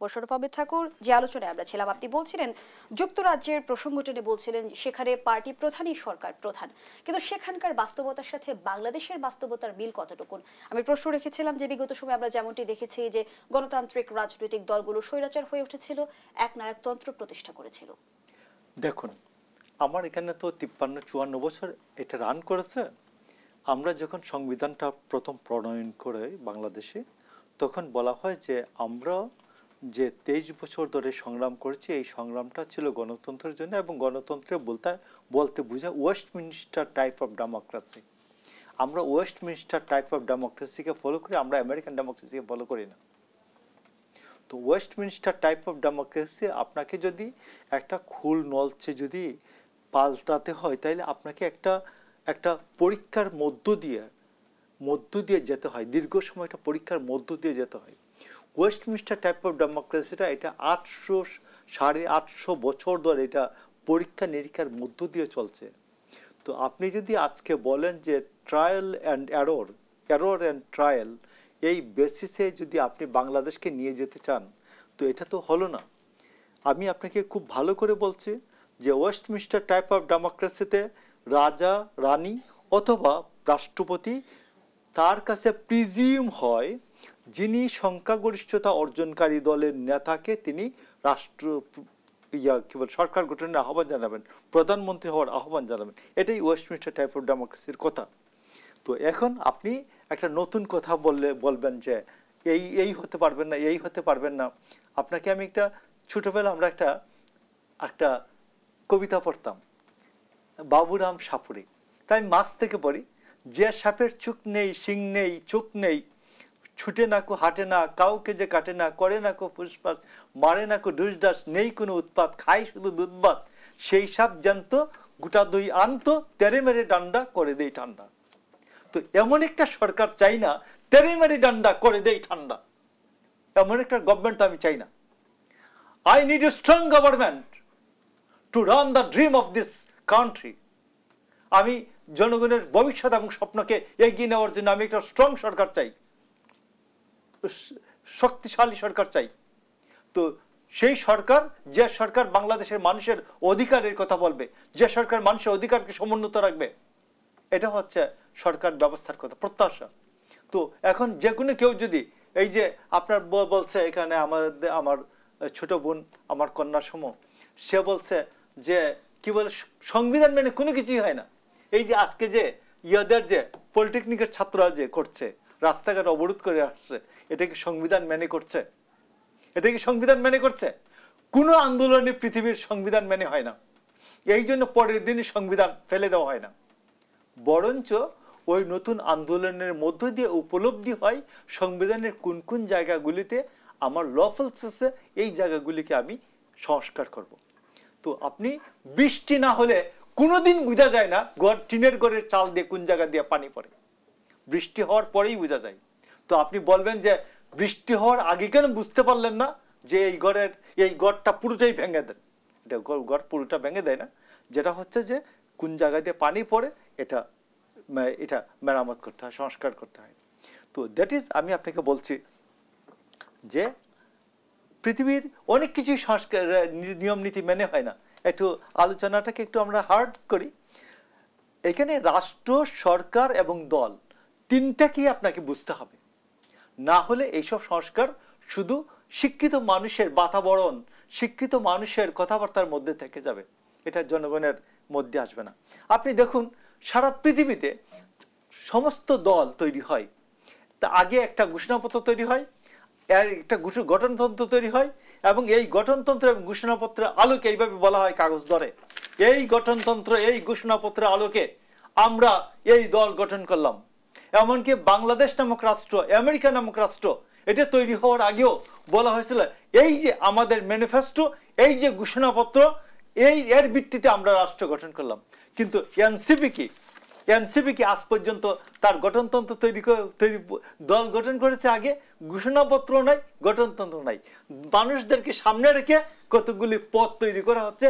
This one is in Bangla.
বশরফ আহমেদ ঠাকুর যে আলোচনায় আমরা ছিলাম, আপনি বলছিলেন যুক্তরাজ্যের প্রসঙ্গ টেনে বলছিলেন সেখানে পার্টি প্রধানই সরকার প্রধান, কিন্তু সেখানকার বাস্তবতার সাথে বাংলাদেশের বাস্তবতার মিল কতটুকু? আমি প্রশ্ন রেখেছিলাম যে বিগত সময়ে আমরা যেমনটি দেখেছি যে গণতান্ত্রিক রাজনৈতিক দলগুলো স্বৈরাচার হয়ে উঠেছিল, এক নায়কতন্ত্র প্রতিষ্ঠা করেছিল। দেখুন, আমার এখানে তো 53-54 বছর এটা রান করেছে। আমরা যখন সংবিধানটা প্রথম প্রণয়ন করে বাংলাদেশে, তখন বলা হয় যে আমরা যে 23 বছর ধরে সংগ্রাম করেছি, এই সংগ্রামটা ছিল গণতন্ত্রের জন্য, এবং গণতন্ত্রে বলতে বোঝায় ওয়েস্টমিনিস্টার টাইপ অফ ডেমোক্রেসি। আমরা ওয়েস্টমিনিস্টার টাইপ অফ ডেমোক্রেসিকে ফলো করি, আমরা আমেরিকান ডেমোক্রেসিকে ফলো করি না। তো ওয়েস্টমিনিস্টার টাইপ অফ ডেমোক্রেসি আপনাকে যদি একটা খুল নলছে যদি পাল্টাতে হয়, তাহলে আপনাকে একটা পরীক্ষার মধ্য দিয়ে যেতে হয়, দীর্ঘ সময় একটা পরীক্ষার মধ্য দিয়ে যেতে হয়। ওয়েস্টমিনিস্টার টাইপ অফ ডেমোক্রেসিটা এটা 800-850 বছর ধরে এটা পরীক্ষা নিরীক্ষার মধ্য দিয়ে চলছে। তো আপনি যদি আজকে বলেন যে trial and error and trial, এই বেসিসে যদি আপনি বাংলাদেশকে নিয়ে যেতে চান, তো এটা তো হলো না। আমি আপনাকে খুব ভালো করে বলছি যে ওয়েস্টমিনিস্টার টাইপ অফ ডেমোক্রেসিতে রাজা রানী অথবা রাষ্ট্রপতি, তার কাছে প্রিজিউম হয় যিনি সংখ্যাগরিষ্ঠতা অর্জনকারী দলের নেতাকে তিনি সরকার গঠনের আহ্বান জানাবেন, প্রধানমন্ত্রী হওয়ার আহ্বান জানাবেন। এটাই ওয়েস্টমিনিস্টার টাইপ অফ ডেমোক্রেসির কথা। তো এখন আপনি একটা নতুন কথা বলবেন যে এই হতে পারবেন না, এই হতে পারবেন না। আপনাকে আমি ছোটবেলা আমরা একটা কবিতা পড়তাম, বাবুরাম সাপুড়ে। তাই আমি মাছ থেকে পড়ি, যে সাপের চোখ নেই, শিং নেই, চোখ নেই, ছুটে না কো হাঁটে না, কাউকে যে কাটে না, করে না কো ফুসফাস, মারে না কো ঢুসঢাস, নেই কোনো উৎপাত, খাই শুধু দুধ ভাত, সেই সাপ জ্যান্ত গোটা দই আনতো, তেরে মেরে ডান্ডা করে দেই ঠান্ডা। তো এমন একটা সরকার চাই না তেরে মেরে ডান্ডা করে দেই ঠান্ডা, এমন একটা গভর্নমেন্ট তো আমি চাই না। I need a strong government to run the dream of this country. আমি জনগণের ভবিষ্যৎ এবং স্বপ্নকে এগিয়ে নেওয়ার জন্য আমি একটা স্ট্রং সরকার চাই, শক্তিশালী সরকার চাই। তো সেই সরকার, যে সরকার বাংলাদেশের মানুষের অধিকারের কথা বলবে, যে সরকার মানুষের অধিকারকে সমুন্নত রাখবে, এটা হচ্ছে সরকার ব্যবস্থার কথা প্রত্যাশা। তো এখন যে কোনো কেউ যদি এই যে আপনার বলছে এখানে আমার ছোট বোন, আমার কন্যা সম, সে বলছে যে কি বলে সংবিধান মেনে কোনো কিছুই হয় না। এই যে আজকে যে ইয়াদের যে পলিটেকনিকের ছাত্ররা যে করছে, রাস্তাঘাট অবরোধ করে আসছে, এটা কি সংবিধান মেনে করছে? এটা কি সংবিধান মেনে করছে? কোনো আন্দোলনে পৃথিবীর সংবিধান মেনে হয় না। এই জন্য পরের দিনই সংবিধান ফেলে দেওয়া হয় না, বরঞ্চ ওই নতুন আন্দোলনের মধ্য দিয়ে উপলব্ধি হয় সংবিধানের কোন কোন জায়গাগুলিতে আমার লফলস আছে, এই জায়গাগুলিকে আমি সংস্কার করব। তো আপনি বৃষ্টি না হলে কোনোদিন বোঝা যায় না টিনের ঘরের চাল দিয়ে কোন জায়গা দিয়ে পানি পড়ে, বৃষ্টি হওয়ার পরেই বোঝা যায়। তো আপনি বলবেন যে বৃষ্টি হওয়ার আগে কেন বুঝতে পারলেন না যে এই ঘরটা পুরোটাই ভেঙে দেন? এটা ঘর পুরোটা ভেঙে দেয় না, যেটা হচ্ছে যে কোন জায়গা দিয়ে পানি পড়ে এটা মেরামত করতে হয়, সংস্কার করতে হয়। তো দ্যাট ইজ, আমি আপনাকে বলছি যে পৃথিবীর অনেক কিছুই সংস্কার নিয়ম নীতি মেনে হয় না। একটু আলোচনাটাকে একটু আমরা হার্ড করি। এখানে রাষ্ট্র, সরকার এবং দল তিনটাকেই আপনাকে বুঝতে হবে, না হলে এইসব সংস্কার শুধু শিক্ষিত মানুষের বাতাবরণ, শিক্ষিত মানুষের কথাবার্তার মধ্যে থেকে যাবে, এটা জনগণের মধ্যে আসবে না। আপনি দেখুন সারা পৃথিবীতে সমস্ত দল তৈরি হয়, তা আগে একটা ঘোষণাপত্র তৈরি হয়, একটা গঠনতন্ত্র তৈরি হয়, এবং এই গঠনতন্ত্র এবং ঘোষণাপত্রের আলোকে এইভাবে বলা হয় কাগজ ধরে, এই গঠনতন্ত্র এই ঘোষণাপত্রের আলোকে আমরা এই দল গঠন করলাম। এমনকি বাংলাদেশ নামক রাষ্ট্র, আমেরিকা নামক রাষ্ট্র, এটা তৈরি হওয়ার আগেও বলা হয়েছিল এই যে আমাদের ম্যানিফেস্টো, এই যে ঘোষণাপত্র, এর ভিত্তিতে আমরা রাষ্ট্র গঠন করলাম। কিন্তু এনসিপি কি আজ পর্যন্ত তার গঠনতন্ত্র তৈরি দল গঠন করেছে? আগে ঘোষণাপত্র নাই, গঠনতন্ত্র নাই, মানুষদেরকে সামনে রেখে কতগুলি পদ তৈরি করা হচ্ছে।